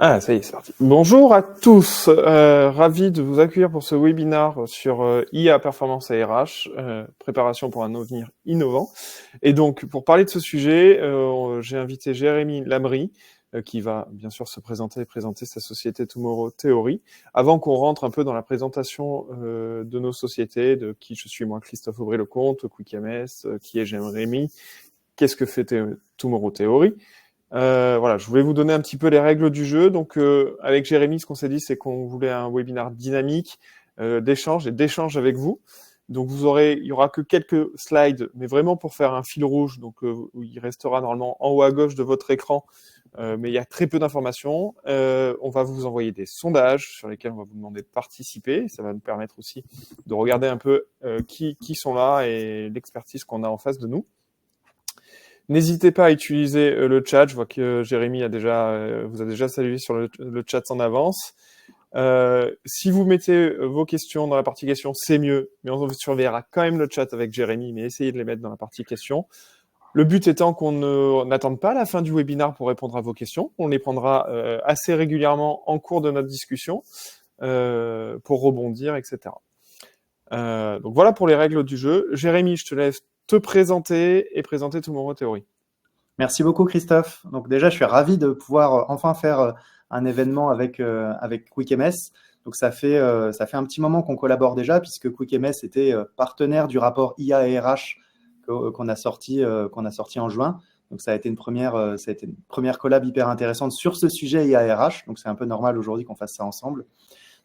Ah, ça y est, c'est parti. Bonjour à tous, ravi de vous accueillir pour ce webinaire sur IA Performance et RH, préparation pour un avenir innovant. Et donc, pour parler de ce sujet, j'ai invité Jérémy Lamry, qui va bien sûr se présenter et présenter sa société Tomorrow Theory. Avant qu'on rentre un peu dans la présentation de nos sociétés, de qui je suis moi, Christophe Aubry-Lecomte, QuickMS, qui est Jérémy, qu'est-ce que fait Tomorrow Theory. Voilà, je voulais vous donner un petit peu les règles du jeu. Donc, avec Jérémy, ce qu'on s'est dit, c'est qu'on voulait un webinaire dynamique d'échange avec vous. Donc, il y aura que quelques slides, mais vraiment pour faire un fil rouge. Donc, il restera normalement en haut à gauche de votre écran, mais il y a très peu d'informations. On va vous envoyer des sondages sur lesquels on va vous demander de participer. Ça va nous permettre aussi de regarder un peu qui sont là et l'expertise qu'on a en face de nous. N'hésitez pas à utiliser le chat. Je vois que Jérémy vous a déjà salué sur le chat en avance. Si vous mettez vos questions dans la partie questions, c'est mieux, mais on surveillera quand même le chat avec Jérémy, mais essayez de les mettre dans la partie questions. Le but étant qu'on n'attende pas la fin du webinaire pour répondre à vos questions. On les prendra assez régulièrement en cours de notre discussion pour rebondir, etc. Donc voilà pour les règles du jeu. Jérémy, je te laisse te présenter et présenter Tomorrow Theory. Merci beaucoup Christophe. Donc déjà, je suis ravi de pouvoir enfin faire un événement avec QuickMS. Donc ça fait un petit moment qu'on collabore déjà puisque QuickMS était partenaire du rapport IA et RH qu'on a sorti en juin. Donc ça a été une première collab hyper intéressante sur ce sujet IA et RH. Donc c'est un peu normal aujourd'hui qu'on fasse ça ensemble.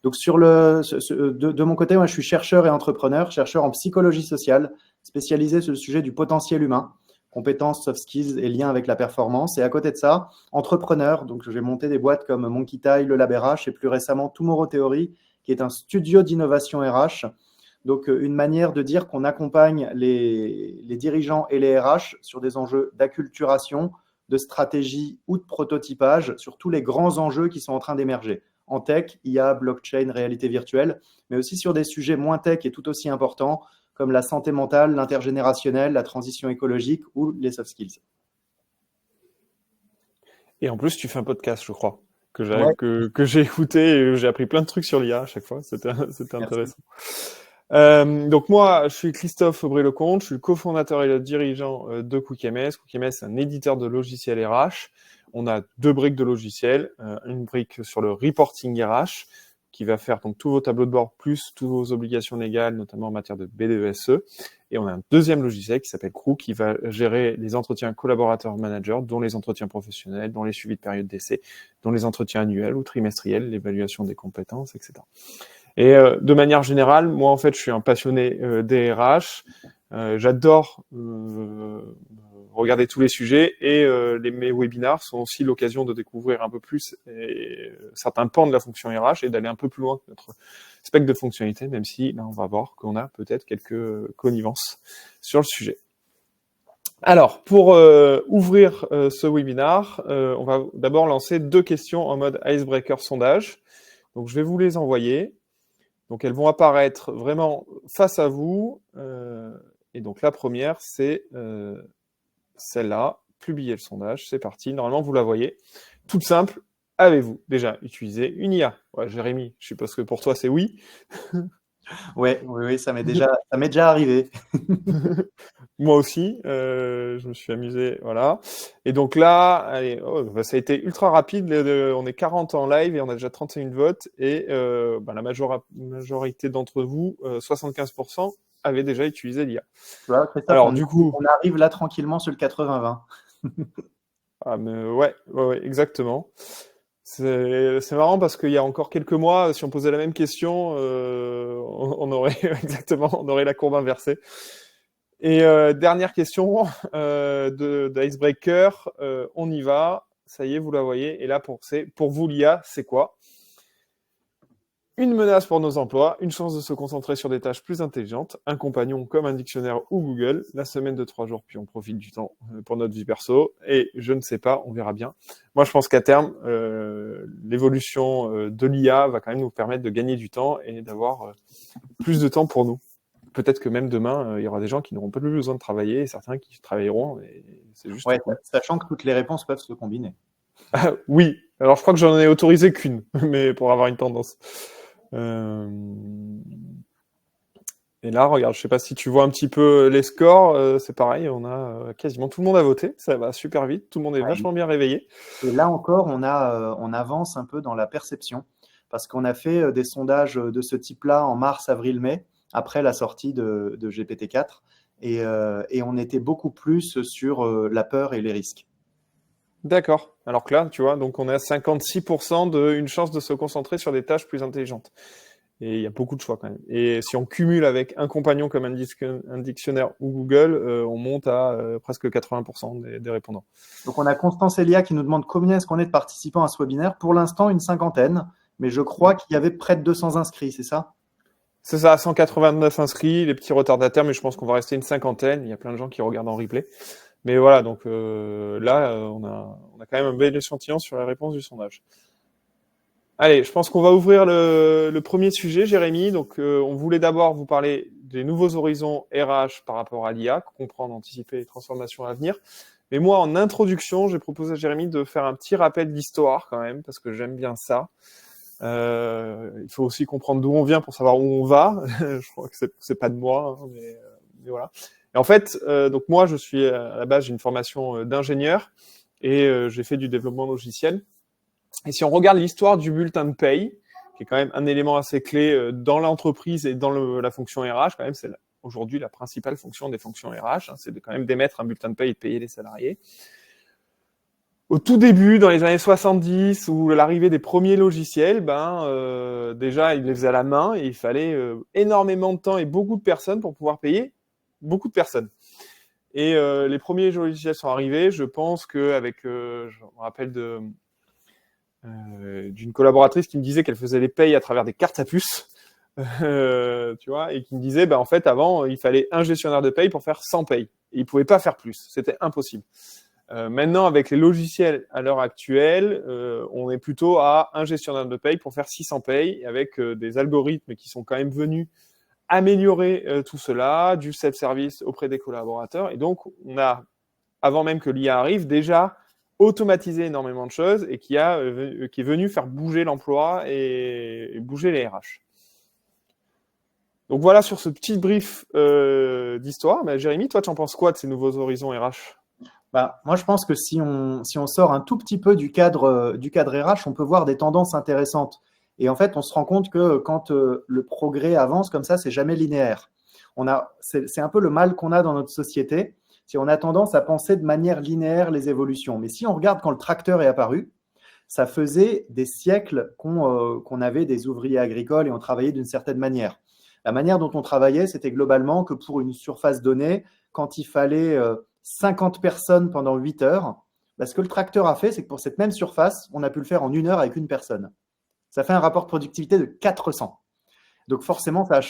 Donc de mon côté, moi, je suis chercheur et entrepreneur, chercheur en psychologie sociale, spécialisé sur le sujet du potentiel humain, compétences, soft skills et liens avec la performance. Et à côté de ça, entrepreneur. Donc j'ai monté des boîtes comme Monkey Tail, Le Lab RH et plus récemment Tomorrow Theory, qui est un studio d'innovation RH. Donc une manière de dire qu'on accompagne les dirigeants et les RH sur des enjeux d'acculturation, de stratégie ou de prototypage, sur tous les grands enjeux qui sont en train d'émerger en tech, IA, blockchain, réalité virtuelle, mais aussi sur des sujets moins tech et tout aussi importants comme la santé mentale, l'intergénérationnel, la transition écologique ou les soft skills. Et en plus, tu fais un podcast, je crois, que Ouais. j'ai écouté et j'ai appris plein de trucs sur l'IA à chaque fois. C'était intéressant. Donc moi, je suis Christophe Aubry-Lecomte, je suis le cofondateur et le dirigeant de QuickMS. QuickMS, c'est un éditeur de logiciels RH. On a 2 briques de logiciels, une brique sur le reporting RH, qui va faire donc tous vos tableaux de bord, plus toutes vos obligations légales, notamment en matière de BDESE. Et on a un deuxième logiciel qui s'appelle Crew, qui va gérer les entretiens collaborateurs-managers, dont les entretiens professionnels, dont les suivis de période d'essai, dont les entretiens annuels ou trimestriels, l'évaluation des compétences, etc. Et de manière générale, moi, en fait, je suis un passionné des RH. J'adore regarder tous les sujets et mes webinars sont aussi l'occasion de découvrir un peu plus certains pans de la fonction RH et d'aller un peu plus loin que notre spectre de fonctionnalité, même si là, on va voir qu'on a peut-être quelques connivences sur le sujet. Alors, pour ouvrir ce webinaire, on va d'abord lancer 2 questions en mode icebreaker sondage. Donc, je vais vous les envoyer. Donc, elles vont apparaître vraiment face à vous. Et donc, la première, c'est celle-là. Publier le sondage. C'est parti. Normalement, vous la voyez. Toute simple. Avez-vous déjà utilisé une IA? Ouais, Jérémy, je suppose que pour toi, c'est oui. Oui, ça m'est déjà arrivé. Moi aussi, je me suis amusé, voilà. Et donc là, allez, ça a été ultra rapide. On est 40 en live et on a déjà 31 votes. Et la majorité d'entre vous, 75%, avaient déjà utilisé l'IA. Voilà, Christophe, Alors du coup, on arrive là tranquillement sur le 80-20. ouais, exactement. C'est marrant parce qu'il y a encore quelques mois, si on posait la même question, on aurait exactement, on aurait la courbe inversée. Et dernière question d'Icebreaker, on y va, ça y est, vous la voyez. Et là, pour vous, l'IA, c'est quoi? Une menace pour nos emplois, une chance de se concentrer sur des tâches plus intelligentes, un compagnon comme un dictionnaire ou Google, la semaine de 3 jours, puis on profite du temps pour notre vie perso, et je ne sais pas, on verra bien. Moi, je pense qu'à terme, l'évolution de l'IA va quand même nous permettre de gagner du temps et d'avoir plus de temps pour nous. Peut-être que même demain, il y aura des gens qui n'auront pas plus besoin de travailler, et certains qui travailleront, et c'est juste cool. Sachant que toutes les réponses peuvent se combiner. Oui, Alors, je crois que j'en ai autorisé qu'une, mais pour avoir une tendance. Et là, regarde, je sais pas si tu vois un petit peu les scores, c'est pareil, on a quasiment tout le monde a voté, ça va super vite, tout le monde est Ouais. vachement bien réveillé. Et là encore, on avance un peu dans la perception parce qu'on a fait des sondages de ce type-là en mars, avril, mai, après la sortie de GPT-4, et on était beaucoup plus sur la peur et les risques. D'accord. Alors que là, tu vois, donc on est à 56% une chance de se concentrer sur des tâches plus intelligentes. Et il y a beaucoup de choix quand même. Et si on cumule avec un compagnon comme un dictionnaire ou Google, on monte à presque 80% des répondants. Donc on a Constance Elia qui nous demande combien est-ce qu'on est de participants à ce webinaire. Pour l'instant, une cinquantaine, mais je crois qu'il y avait près de 200 inscrits, c'est ça? C'est ça, 189 inscrits, les petits retardataires, mais je pense qu'on va rester une cinquantaine. Il y a plein de gens qui regardent en replay. Mais voilà, donc là, on a quand même un bel échantillon sur la réponse du sondage. Allez, je pense qu'on va ouvrir le premier sujet, Jérémy. Donc, on voulait d'abord vous parler des nouveaux horizons RH par rapport à l'IA, comprendre, anticiper les transformations à venir. Mais moi, en introduction, j'ai proposé à Jérémy de faire un petit rappel d'histoire quand même, parce que j'aime bien ça. Il faut aussi comprendre d'où on vient pour savoir où on va. Je crois que c'est pas de moi, hein, mais voilà. Et en fait, donc moi, je suis à la base, j'ai une formation d'ingénieur et j'ai fait du développement logiciel. Et si on regarde l'histoire du bulletin de paye, qui est quand même un élément assez clé dans l'entreprise et dans la fonction RH, quand même, c'est aujourd'hui la principale fonction des fonctions RH, hein, c'est de quand même d'émettre un bulletin de paye et de payer les salariés. Au tout début, dans les années 70, où l'arrivée des premiers logiciels, déjà, ils les faisaient à la main et il fallait énormément de temps et beaucoup de personnes pour pouvoir payer beaucoup de personnes. Et les premiers logiciels sont arrivés. Je pense qu'avec, je me rappelle d'une collaboratrice qui me disait qu'elle faisait les payes à travers des cartes à puce, tu vois, et qui me disait, en fait, avant, il fallait un gestionnaire de paye pour faire 100 payes. Et il ne pouvait pas faire plus. C'était impossible. Maintenant, avec les logiciels à l'heure actuelle, on est plutôt à un gestionnaire de paye pour faire 600 payes, avec des algorithmes qui sont quand même venus améliorer tout cela, du self-service auprès des collaborateurs. Et donc, on a, avant même que l'IA arrive, déjà automatisé énormément de choses et qui est venu faire bouger l'emploi et bouger les RH. Donc voilà sur ce petit brief d'histoire. Jérémy, toi, tu en penses quoi de ces nouveaux horizons RH ? Moi, je pense que si on sort un tout petit peu du cadre RH, on peut voir des tendances intéressantes. Et en fait, on se rend compte que quand le progrès avance comme ça, c'est jamais linéaire. C'est un peu le mal qu'on a dans notre société. Si on a tendance à penser de manière linéaire les évolutions. Mais si on regarde quand le tracteur est apparu, ça faisait des siècles qu'on avait des ouvriers agricoles et on travaillait d'une certaine manière. La manière dont on travaillait, c'était globalement que pour une surface donnée, quand il fallait 50 personnes pendant 8 heures, ce que le tracteur a fait, c'est que pour cette même surface, on a pu le faire en 1 heure avec une personne. Ça fait un rapport de productivité de 400. Donc forcément, ça a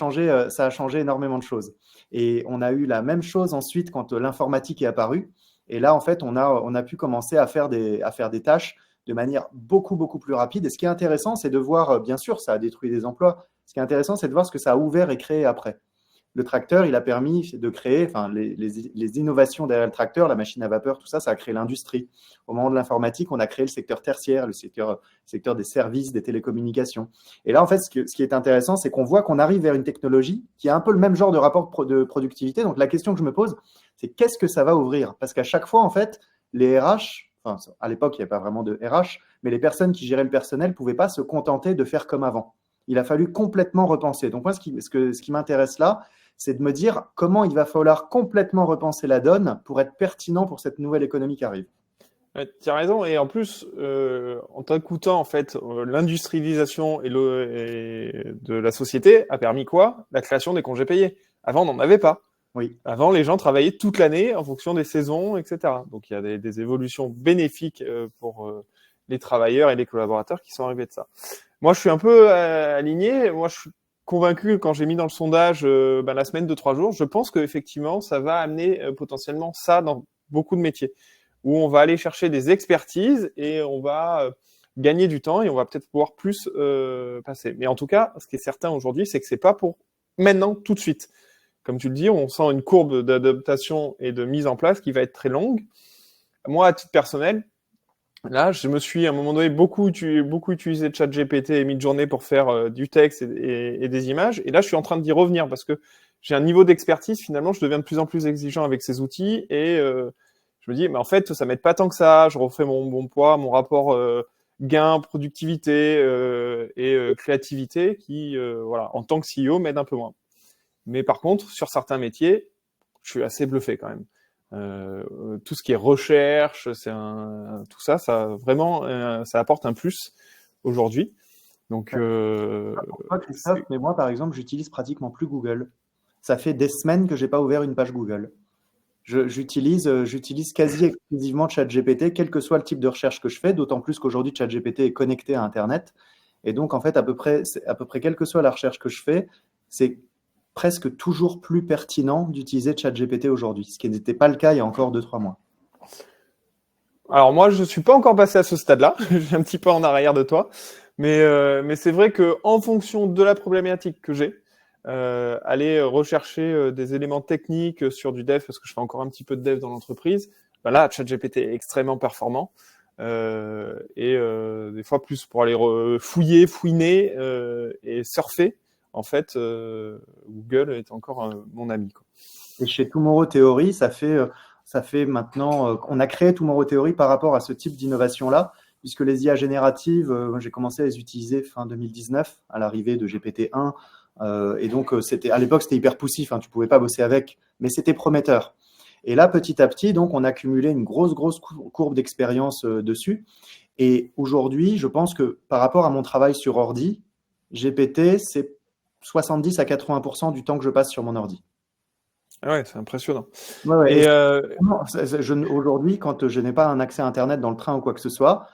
changé énormément de choses. Et on a eu la même chose ensuite quand l'informatique est apparue. Et là, en fait, on a pu commencer à faire des tâches de manière beaucoup, beaucoup plus rapide. Et ce qui est intéressant, c'est de voir, bien sûr, ça a détruit des emplois. Ce qui est intéressant, c'est de voir ce que ça a ouvert et créé après. Le tracteur, il a permis de créer, les innovations derrière le tracteur, la machine à vapeur, tout ça, ça a créé l'industrie. Au moment de l'informatique, on a créé le secteur tertiaire, le secteur des services, des télécommunications. Et là, en fait, ce qui est intéressant, c'est qu'on voit qu'on arrive vers une technologie qui a un peu le même genre de rapport de productivité. Donc, la question que je me pose, c'est qu'est-ce que ça va ouvrir ? Parce qu'à chaque fois, en fait, les RH, à l'époque, il n'y avait pas vraiment de RH, mais les personnes qui géraient le personnel ne pouvaient pas se contenter de faire comme avant. Il a fallu complètement repenser. Donc, moi, ce qui m'intéresse là, c'est de me dire comment il va falloir complètement repenser la donne pour être pertinent pour cette nouvelle économie qui arrive. Tu as raison, et en plus, en t'écoutant, en fait, l'industrialisation de la société a permis quoi ? La création des congés payés. Avant, on n'en avait pas. Oui. Avant, les gens travaillaient toute l'année en fonction des saisons, etc. Donc, il y a des évolutions bénéfiques pour les travailleurs et les collaborateurs qui sont arrivés de ça. Moi, je suis un peu aligné. Moi, je suis convaincu, quand j'ai mis dans le sondage la semaine de 3 jours, je pense qu'effectivement, ça va amener potentiellement ça dans beaucoup de métiers, où on va aller chercher des expertises et on va gagner du temps et on va peut-être pouvoir plus passer. Mais en tout cas, ce qui est certain aujourd'hui, c'est que c'est pas pour maintenant, tout de suite. Comme tu le dis, on sent une courbe d'adaptation et de mise en place qui va être très longue. Moi, à titre personnel, Là, je me suis à un moment donné beaucoup utilisé ChatGPT et Midjourney pour faire du texte et des images. Et là, je suis en train d'y revenir parce que j'ai un niveau d'expertise. Finalement, je deviens de plus en plus exigeant avec ces outils et je me dis, mais en fait, ça m'aide pas tant que ça. Je refais mon bon poids, mon rapport gain, productivité et créativité qui, voilà, en tant que CEO, m'aide un peu moins. Mais par contre, sur certains métiers, je suis assez bluffé quand même. Tout ce qui est recherche, tout ça, ça vraiment, ça apporte un plus aujourd'hui. Donc, Toi, Christophe, mais moi, par exemple, j'utilise pratiquement plus Google. Ça fait des semaines que j'ai pas ouvert une page Google. J'utilise quasi exclusivement ChatGPT, quel que soit le type de recherche que je fais, d'autant plus qu'aujourd'hui, ChatGPT est connecté à Internet. Et donc, en fait, à peu près, quelle que soit la recherche que je fais, c'est presque toujours plus pertinent d'utiliser ChatGPT aujourd'hui, ce qui n'était pas le cas il y a encore 2-3 mois. alors moi, je suis pas encore passé à ce stade-là. Je suis un petit peu en arrière de toi, mais c'est vrai que en fonction de la problématique que j'ai, aller rechercher des éléments techniques sur du dev, parce que je fais encore un petit peu de dev dans l'entreprise. Ben là, ChatGPT est extrêmement performant. Des fois plus pour aller fouiner et surfer. En fait, Google est encore mon ami, quoi. Et chez Tomorrow Theory, ça fait maintenant, on a créé Tomorrow Theory par rapport à ce type d'innovation-là, puisque les IA génératives, j'ai commencé à les utiliser fin 2019, à l'arrivée de GPT-1. Et donc, à l'époque, c'était hyper poussif, hein, tu ne pouvais pas bosser avec, mais c'était prometteur. Et là, petit à petit, donc, on a accumulé une grosse courbe d'expérience dessus. Et aujourd'hui, je pense que par rapport à mon travail sur ordi, GPT, c'est 70 à 80% du temps que je passe sur mon ordi. Ah ouais, c'est impressionnant. Ouais, ouais. Et Aujourd'hui, quand je n'ai pas un accès à Internet dans le train ou quoi que ce soit,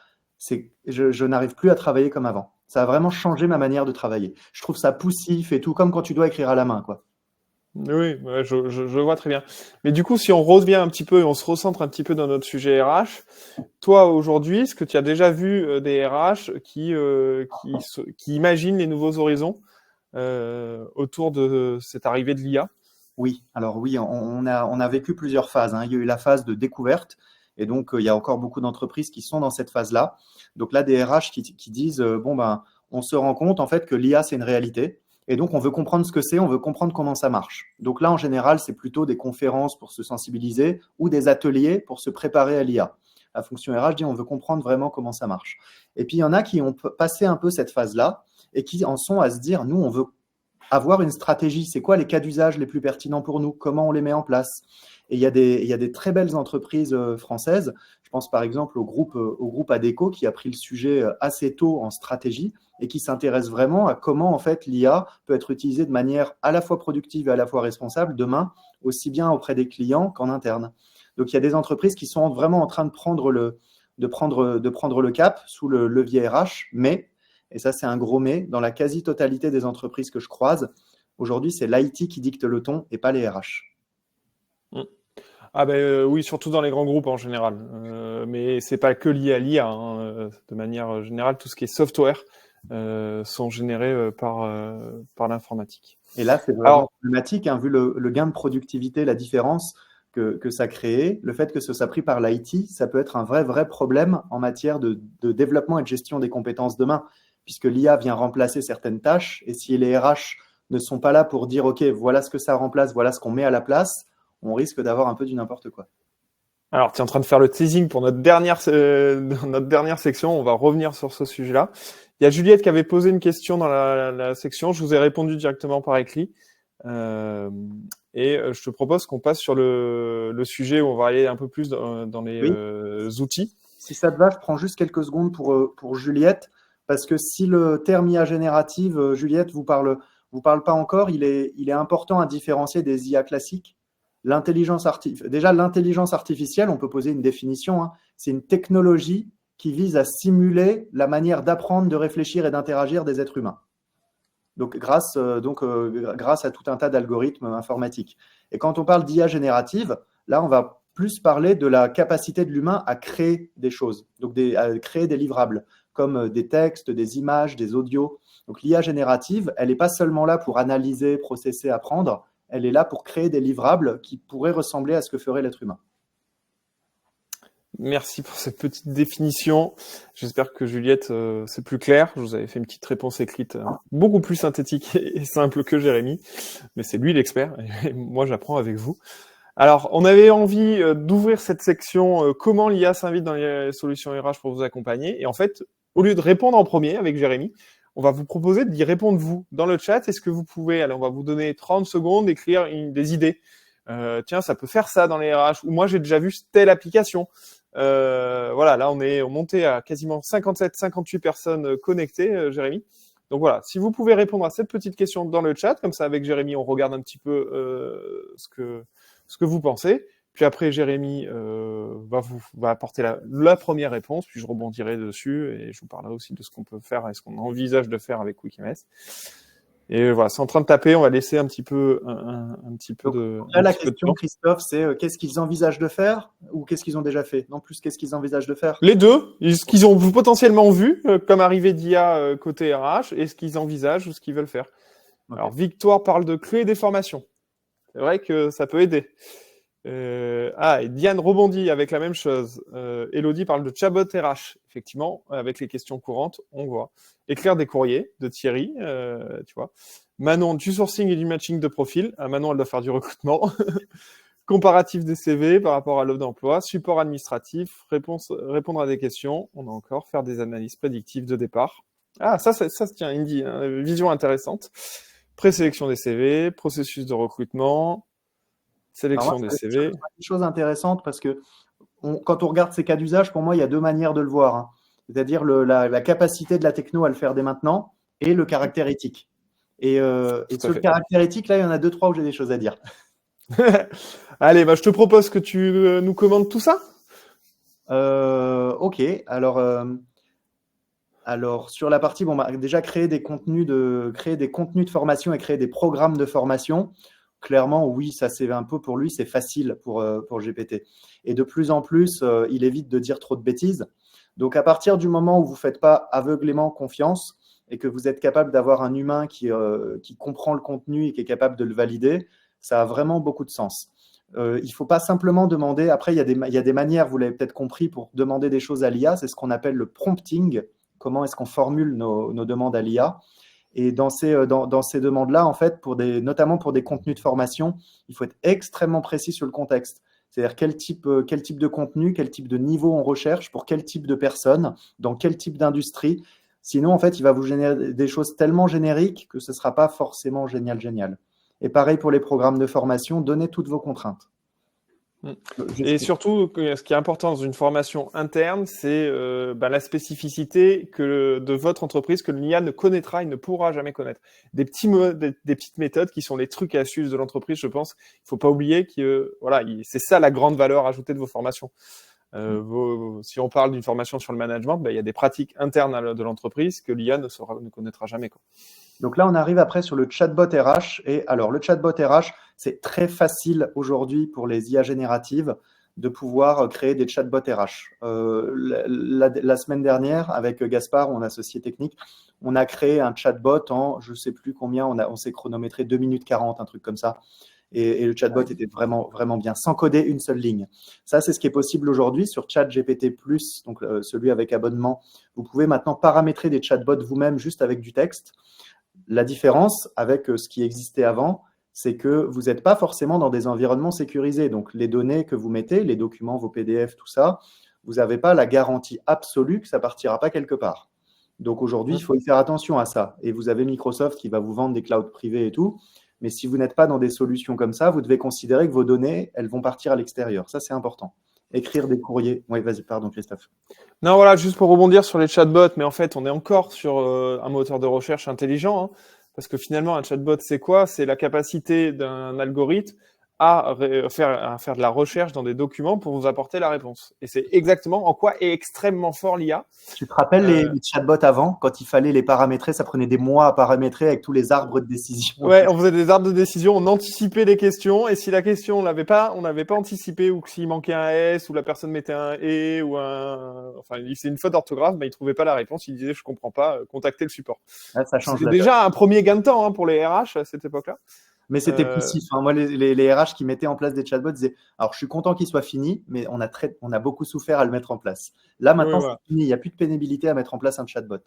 je n'arrive plus à travailler comme avant. Ça a vraiment changé ma manière de travailler. Je trouve ça poussif et tout, comme quand tu dois écrire à la main, quoi. oui, ouais, je vois très bien. Mais du coup, si on revient un petit peu, on se recentre un petit peu dans notre sujet RH, toi aujourd'hui, est-ce que tu as déjà vu des RH qui imaginent les nouveaux horizons autour de cette arrivée de l'IA? Oui, alors oui, on a vécu plusieurs phases, hein. Il y a eu la phase de découverte, et donc il y a encore beaucoup d'entreprises qui sont dans cette phase-là. Donc là, des RH qui disent, bon, ben, on se rend compte en fait que l'IA, c'est une réalité, et donc on veut comprendre ce que c'est, on veut comprendre comment ça marche. Donc là, en général, c'est plutôt des conférences pour se sensibiliser ou des ateliers pour se préparer à l'IA. La fonction RH dit, on veut comprendre vraiment comment ça marche. Et puis, il y en a qui ont passé un peu cette phase-là et qui en sont à se dire, nous, on veut avoir une stratégie. C'est quoi les cas d'usage les plus pertinents pour nous? Comment on les met en place? Et il y a des très belles entreprises françaises. Je pense par exemple au groupe Adecco qui a pris le sujet assez tôt en stratégie et qui s'intéresse vraiment à comment en fait l'IA peut être utilisée de manière à la fois productive et à la fois responsable demain, aussi bien auprès des clients qu'en interne. Donc il y a des entreprises qui sont vraiment en train de prendre le cap sous le levier RH, mais et ça c'est un gros mais, dans la quasi-totalité des entreprises que je croise, aujourd'hui c'est l'IT qui dicte le ton et pas les RH. Ah ben oui, surtout dans les grands groupes en général. Mais c'est pas que lié à l'IA, hein. De manière générale, tout ce qui est software sont générés par l'informatique. Et là, c'est vraiment Alors, problématique, hein, vu le gain de productivité, la différence que ça crée, le fait que ce soit pris par l'IT, ça peut être un vrai problème en matière de développement et de gestion des compétences demain, puisque l'IA vient remplacer certaines tâches, et si les RH ne sont pas là pour dire, OK, voilà ce que ça remplace, voilà ce qu'on met à la place, on risque d'avoir un peu du n'importe quoi. alors, tu es en train de faire le teasing pour notre dernière section. On va revenir sur ce sujet-là. Il y a Juliette qui avait posé une question dans la section. Je vous ai répondu directement par écrit. Je te propose qu'on passe sur le sujet où on va aller un peu plus dans les Oui. outils. Si ça te va, je prends juste quelques secondes pour Juliette, parce que si le terme IA générative, Juliette, vous parle pas encore, il est important à différencier des IA classiques. Déjà, l'intelligence artificielle, on peut poser une définition, hein, c'est une technologie qui vise à simuler la manière d'apprendre, de réfléchir et d'interagir des êtres humains. Donc, grâce à tout un tas d'algorithmes informatiques. Et quand on parle d'IA générative, là, on va plus parler de la capacité de l'humain à créer des choses, donc à créer des livrables, comme des textes, des images, des audios. Donc l'IA générative, elle n'est pas seulement là pour analyser, processer, apprendre, elle est là pour créer des livrables qui pourraient ressembler à ce que ferait l'être humain. Merci pour cette petite définition. J'espère que Juliette, c'est plus clair. Je vous avais fait une petite réponse écrite beaucoup plus synthétique et simple que Jérémy, mais c'est lui l'expert et moi j'apprends avec vous. Alors, on avait envie d'ouvrir cette section comment l'IA s'invite dans les solutions RH pour vous accompagner. Et en fait, au lieu de répondre en premier avec Jérémy, on va vous proposer d'y répondre vous dans le chat. Est-ce que vous pouvez, allez, on va vous donner 30 secondes d'écrire des idées. Tiens, ça peut faire ça dans les RH. Ou moi, j'ai déjà vu telle application. Voilà, là, on montait à quasiment 57-58 personnes connectées, Jérémy. Donc voilà, si vous pouvez répondre à cette petite question dans le chat, comme ça avec Jérémy, on regarde un petit peu ce que vous pensez. Puis après, Jérémy va apporter la première réponse, puis je rebondirai dessus et je vous parlerai aussi de ce qu'on peut faire et ce qu'on envisage de faire avec WikiMS. Et voilà, c'est en train de taper, on va laisser un petit peu de... Là, la question, Christophe, c'est qu'est-ce qu'ils envisagent de faire ou qu'est-ce qu'ils ont déjà fait? Non plus, qu'est-ce qu'ils envisagent de faire? Les deux, ce qu'ils ont potentiellement vu comme arrivée d'IA côté RH et ce qu'ils envisagent ou ce qu'ils veulent faire. Okay. Alors, Victoire parle de créer des formations. C'est vrai que ça peut aider. Et Diane rebondit avec la même chose. Elodie parle de chatbot RH. Effectivement, avec les questions courantes, on voit. Écrire des courriers de Thierry, tu vois. Manon, du sourcing et du matching de profil. Manon, elle doit faire du recrutement. Comparatif des CV par rapport à l'offre d'emploi. Support administratif. Répondre à des questions. On a encore faire des analyses prédictives de départ. Ah, ça tiens, Indy, hein, vision intéressante. Présélection des CV, processus de recrutement. Sélection des CV. C'est une chose intéressante parce que quand on regarde ces cas d'usage, pour moi, il y a deux manières de le voir. Hein. C'est-à-dire la capacité de la techno à le faire dès maintenant et le caractère éthique. Et sur le caractère éthique, là, il y en a 2-3 où j'ai des choses à dire. Allez, je te propose que tu nous commandes tout ça. Ok. Alors, sur la partie, déjà créer des contenus de formation et créer des programmes de formation. Clairement, oui, ça c'est un peu pour lui, c'est facile pour GPT. Et de plus en plus, il évite de dire trop de bêtises. Donc, à partir du moment où vous ne faites pas aveuglément confiance et que vous êtes capable d'avoir un humain qui comprend le contenu et qui est capable de le valider, ça a vraiment beaucoup de sens. Il ne faut pas simplement demander. Après, il y a des manières, vous l'avez peut-être compris, pour demander des choses à l'IA. C'est ce qu'on appelle le prompting. Comment est-ce qu'on formule nos demandes à l'IA? Et dans ces demandes-là, en fait, notamment pour des contenus de formation, il faut être extrêmement précis sur le contexte. C'est-à-dire quel type de contenu, quel type de niveau on recherche, pour quel type de personnes, dans quel type d'industrie. Sinon, en fait, il va vous générer des choses tellement génériques que ce ne sera pas forcément génial. Et pareil pour les programmes de formation, donnez toutes vos contraintes. Et surtout, ce qui est important dans une formation interne, c'est la spécificité de votre entreprise que l'IA ne connaîtra et ne pourra jamais connaître. Des petites méthodes qui sont les trucs et astuces de l'entreprise, je pense. Il ne faut pas oublier que c'est ça la grande valeur ajoutée de vos formations. Si on parle d'une formation sur le management, il y a des pratiques internes de l'entreprise que l'IA ne connaîtra jamais, quoi. Donc là, on arrive après sur le chatbot RH. Et alors, le chatbot RH, c'est très facile aujourd'hui pour les IA génératives de pouvoir créer des chatbots RH. La semaine dernière, avec Gaspard, mon associé technique, on a créé un chatbot en, je ne sais plus combien, on s'est chronométré 2 minutes 40, un truc comme ça. Et le chatbot était vraiment, vraiment bien, sans coder une seule ligne. Ça, c'est ce qui est possible aujourd'hui sur ChatGPT+, donc celui avec abonnement. Vous pouvez maintenant paramétrer des chatbots vous-même juste avec du texte. La différence avec ce qui existait avant, c'est que vous n'êtes pas forcément dans des environnements sécurisés. Donc, les données que vous mettez, les documents, vos PDF, tout ça, vous n'avez pas la garantie absolue que ça ne partira pas quelque part. Donc, aujourd'hui, il faut y faire attention à ça. Et vous avez Microsoft qui va vous vendre des clouds privés et tout. Mais si vous n'êtes pas dans des solutions comme ça, vous devez considérer que vos données, elles vont partir à l'extérieur. Ça, c'est important. Écrire des courriers. Oui, vas-y, pardon, Christophe. Non, voilà, juste pour rebondir sur les chatbots, mais en fait, on est encore sur un moteur de recherche intelligent, hein, parce que finalement, un chatbot, c'est quoi? C'est la capacité d'un algorithme à faire de la recherche dans des documents pour vous apporter la réponse. Et c'est exactement en quoi est extrêmement fort l'IA. Tu te rappelles les chatbots avant, quand il fallait les paramétrer, ça prenait des mois à paramétrer avec tous les arbres de décision. Ouais, on faisait des arbres de décision, on anticipait les questions, et si la question on n'avait pas anticipé, ou que s'il manquait un S, ou la personne mettait un et, ou c'est une faute d'orthographe, il trouvait pas la réponse, il disait je comprends pas, contactez le support. Là, ça change C'était déjà un premier gain de temps pour les RH à cette époque-là. Mais c'était poussif. Hein. Moi, les RH qui mettaient en place des chatbots disaient, alors je suis content qu'il soit fini, mais on a beaucoup souffert à le mettre en place. Là, Oui, maintenant, voilà. c'est fini. Il n'y a plus de pénibilité à mettre en place un chatbot.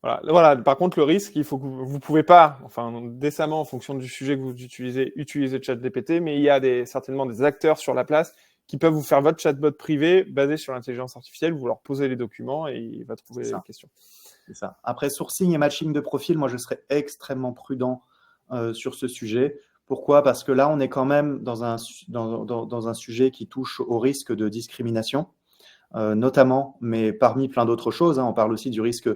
Voilà. Par contre, le risque, il faut que vous pouvez pas, enfin, décemment, en fonction du sujet que vous utilisez, utiliser ChatGPT, mais il y a certainement des acteurs sur la place qui peuvent vous faire votre chatbot privé basé sur l'intelligence artificielle. Vous leur posez les documents et il va trouver les questions. C'est ça. Après, sourcing et matching de profil, moi, je serais extrêmement prudent sur ce sujet. Pourquoi? Parce que là, on est quand même dans un sujet qui touche au risque de discrimination. Notamment, mais parmi plein d'autres choses. Hein, on parle aussi du risque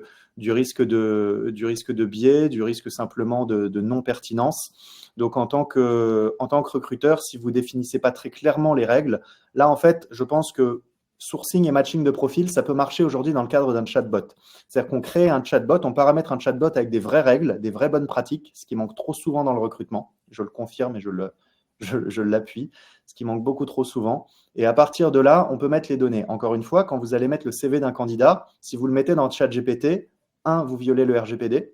de biais, du risque simplement de non-pertinence. Donc, en tant que recruteur, si vous définissez pas très clairement les règles, là, en fait, je pense que sourcing et matching de profil, ça peut marcher aujourd'hui dans le cadre d'un chatbot. C'est-à-dire qu'on crée un chatbot, on paramètre un chatbot avec des vraies règles, des vraies bonnes pratiques, ce qui manque trop souvent dans le recrutement. Je le confirme et je l'appuie, ce qui manque beaucoup trop souvent. Et à partir de là, on peut mettre les données. Encore une fois, quand vous allez mettre le CV d'un candidat, si vous le mettez dans ChatGPT, 1, vous violez le RGPD.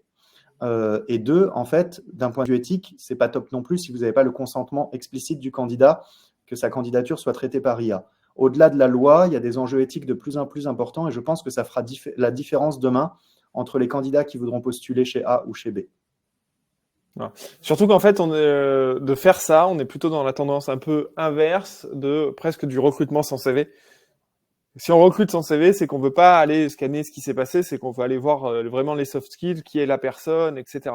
Et 2, en fait, d'un point de vue éthique, c'est pas top non plus si vous n'avez pas le consentement explicite du candidat que sa candidature soit traitée par IA. Au-delà de la loi, il y a des enjeux éthiques de plus en plus importants et je pense que ça fera la différence demain entre les candidats qui voudront postuler chez A ou chez B. Voilà. Surtout qu'en fait, de faire ça, on est plutôt dans la tendance un peu inverse de presque du recrutement sans CV. Si on recrute sans CV, c'est qu'on veut pas aller scanner ce qui s'est passé, c'est qu'on veut aller voir vraiment les soft skills, qui est la personne, etc.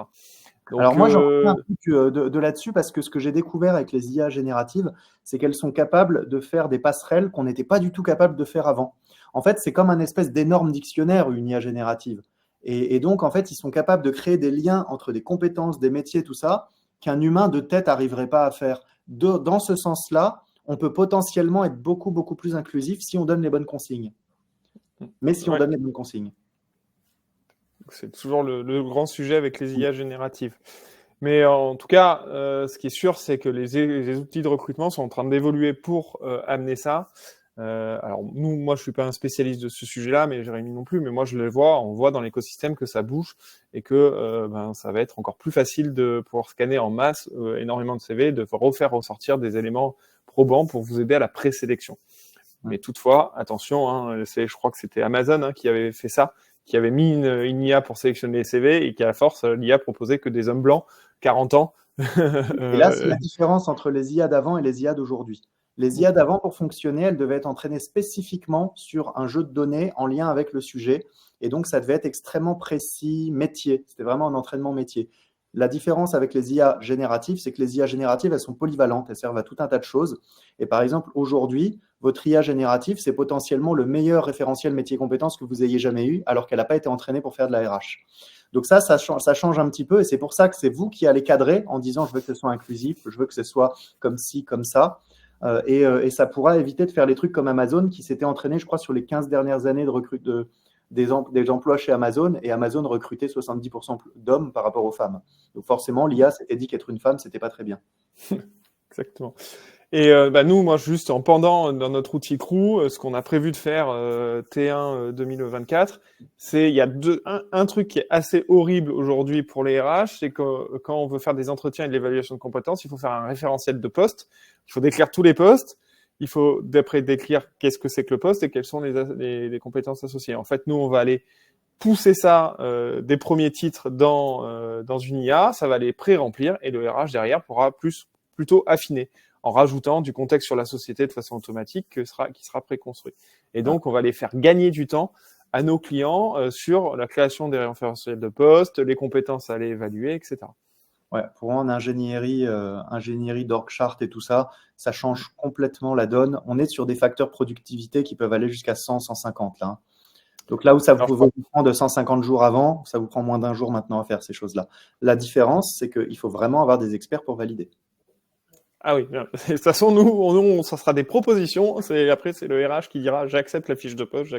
Donc, alors moi, j'en reviens un truc de là-dessus parce que ce que j'ai découvert avec les IA génératives, c'est qu'elles sont capables de faire des passerelles qu'on n'était pas du tout capable de faire avant. En fait, c'est comme un espèce d'énorme dictionnaire, une IA générative. Et donc, en fait, ils sont capables de créer des liens entre des compétences, des métiers, tout ça, qu'un humain de tête n'arriverait pas à faire. Dans ce sens-là, on peut potentiellement être beaucoup, beaucoup plus inclusif si on donne les bonnes consignes. Mais si on donne les bonnes consignes. C'est toujours le grand sujet avec les IA génératives. Mais en tout cas, ce qui est sûr, c'est que les outils de recrutement sont en train d'évoluer pour amener ça. Alors moi, je suis pas un spécialiste de ce sujet-là, mais Jérémy non plus. Mais moi, on voit dans l'écosystème que ça bouge et que ça va être encore plus facile de pouvoir scanner en masse énormément de CV, de refaire ressortir des éléments probants pour vous aider à la présélection. Mais toutefois, attention, hein, je crois que c'était Amazon qui avait fait ça, qui avait mis une IA pour sélectionner les CV et qui, à la force, l'IA proposait que des hommes blancs, 40 ans. Et là, c'est la différence entre les IA d'avant et les IA d'aujourd'hui. Les IA d'avant, pour fonctionner, elles devaient être entraînées spécifiquement sur un jeu de données en lien avec le sujet. Et donc, ça devait être extrêmement précis, métier. C'était vraiment un entraînement métier. La différence avec les IA génératives, c'est que les IA génératives, elles sont polyvalentes, elles servent à tout un tas de choses. Et par exemple, aujourd'hui, votre IA générative, c'est potentiellement le meilleur référentiel métier-compétences que vous ayez jamais eu, alors qu'elle n'a pas été entraînée pour faire de la RH. Donc ça change un petit peu et c'est pour ça que c'est vous qui allez cadrer en disant je veux que ce soit inclusif, je veux que ce soit comme ci, comme ça. Et ça pourra éviter de faire les trucs comme Amazon qui s'était entraîné, je crois, sur les 15 dernières années des emplois chez Amazon et Amazon recrutait 70% d'hommes par rapport aux femmes. Donc forcément, l'IA s'était dit qu'être une femme, c'était pas très bien. Exactement. Et nous, moi, juste en pendant dans notre outil Crew, ce qu'on a prévu de faire T1 2024, il y a un truc qui est assez horrible aujourd'hui pour les RH, c'est que quand on veut faire des entretiens et de l'évaluation de compétences, il faut faire un référentiel de postes, il faut décrire tous les postes, il faut d'après décrire qu'est-ce que c'est que le poste et quelles sont les compétences associées. En fait, nous, on va aller pousser ça des premiers titres dans une IA, ça va les pré-remplir et le RH derrière pourra plutôt affiner en rajoutant du contexte sur la société de façon automatique qui sera préconstruit. Et donc, on va les faire gagner du temps à nos clients sur la création des référentiels de poste, les compétences à aller évaluer, etc. Ouais, pour moi, en ingénierie d'org chart et tout ça, ça change complètement la donne. On est sur des facteurs productivité qui peuvent aller jusqu'à 100, 150 là. Donc là où ça vous prend de 150 jours avant, ça vous prend moins d'un jour maintenant à faire ces choses-là. La différence, c'est qu'il faut vraiment avoir des experts pour valider. Ah oui, de toute façon, nous, ça sera des propositions. Après, c'est le RH qui dira j'accepte la fiche de poste,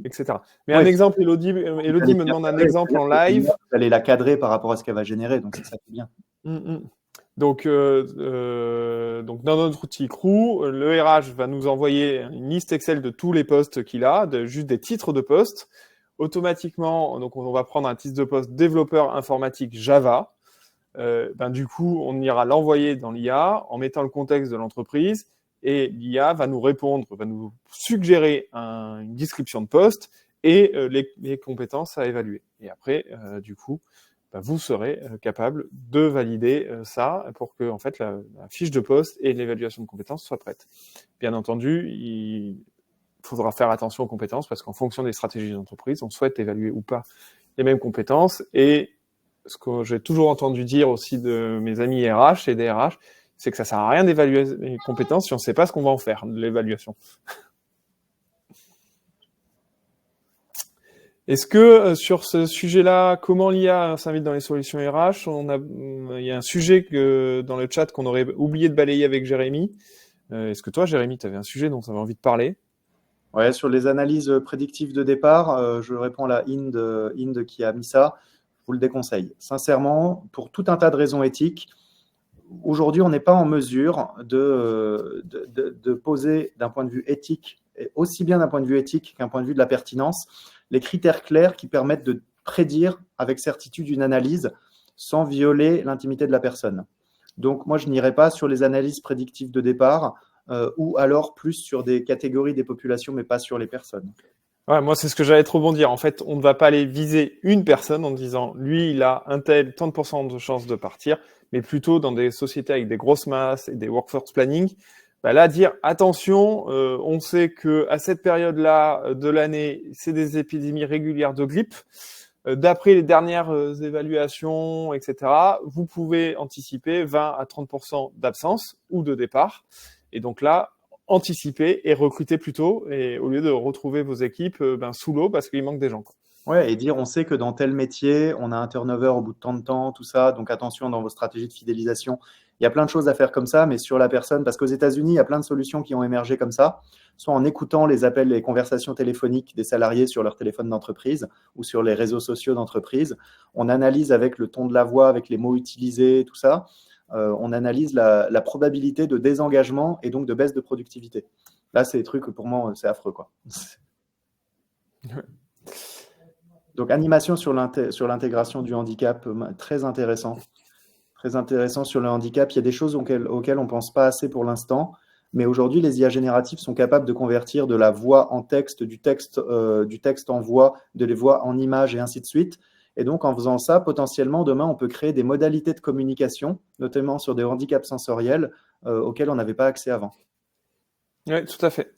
etc. Mais un exemple, Elodie me demande un exemple en live. Vous allez la cadrer par rapport à ce qu'elle va générer, donc c'est ça qui est bien. Donc, dans notre outil Crew, le RH va nous envoyer une liste Excel de tous les postes qu'il a, juste des titres de postes. Automatiquement, donc on va prendre un titre de poste développeur informatique Java. du coup, on ira l'envoyer dans l'IA en mettant le contexte de l'entreprise et l'IA va nous répondre, va nous suggérer une description de poste et les compétences à évaluer. Et après, du coup, vous serez capable de valider ça pour que en fait, la fiche de poste et l'évaluation de compétences soient prêtes. Bien entendu, il faudra faire attention aux compétences parce qu'en fonction des stratégies d'entreprise, on souhaite évaluer ou pas les mêmes compétences. Et ce que j'ai toujours entendu dire aussi de mes amis RH et des RH, c'est que ça sert à rien d'évaluer les compétences si on ne sait pas ce qu'on va en faire de l'évaluation. Est-ce que sur ce sujet-là, comment l'IA s'invite dans les solutions RH, il y a un sujet dans le chat qu'on aurait oublié de balayer avec Jérémy. Est-ce que toi, Jérémy, tu avais un sujet dont tu avais envie de parler? Ouais, sur les analyses prédictives de départ, je réponds à la Inde qui a mis ça. Je vous le déconseille. Sincèrement, pour tout un tas de raisons éthiques, aujourd'hui, on n'est pas en mesure de poser d'un point de vue éthique, et aussi bien d'un point de vue éthique qu'un point de vue de la pertinence, les critères clairs qui permettent de prédire avec certitude une analyse sans violer l'intimité de la personne. Donc, moi, je n'irai pas sur les analyses prédictives de départ ou alors plus sur des catégories des populations, mais pas sur les personnes. Ouais, moi, c'est ce que j'allais trop rebondir. En fait, on ne va pas aller viser une personne en disant, lui, il a un tel tant de pourcents de chances de partir, mais plutôt dans des sociétés avec des grosses masses et des workforce planning, là, dire, attention, on sait que à cette période-là de l'année, c'est des épidémies régulières de grippe. D'après les dernières évaluations, etc., vous pouvez anticiper 20 à 30% d'absence ou de départ. Et donc là, anticiper et recruter plus tôt, et au lieu de retrouver vos équipes sous l'eau parce qu'il manque des gens. Ouais, et dire on sait que dans tel métier, on a un turnover au bout de tant de temps, tout ça, donc attention dans vos stratégies de fidélisation. Il y a plein de choses à faire comme ça, mais sur la personne, parce qu'aux États-Unis, il y a plein de solutions qui ont émergé comme ça, soit en écoutant les appels, les conversations téléphoniques des salariés sur leur téléphone d'entreprise ou sur les réseaux sociaux d'entreprise. On analyse avec le ton de la voix, avec les mots utilisés, tout ça. On analyse la probabilité de désengagement et donc de baisse de productivité. Là, c'est des trucs que pour moi, c'est affreux, quoi. Donc, animation sur l'intégration du handicap, très intéressant. Très intéressant sur le handicap. Il y a des choses auxquelles on ne pense pas assez pour l'instant, mais aujourd'hui, les IA génératives sont capables de convertir de la voix en texte, du texte en voix, de les voix en images et ainsi de suite. Et donc, en faisant ça, potentiellement, demain, on peut créer des modalités de communication, notamment sur des handicaps sensoriels auxquels on n'avait pas accès avant. Oui, tout à fait.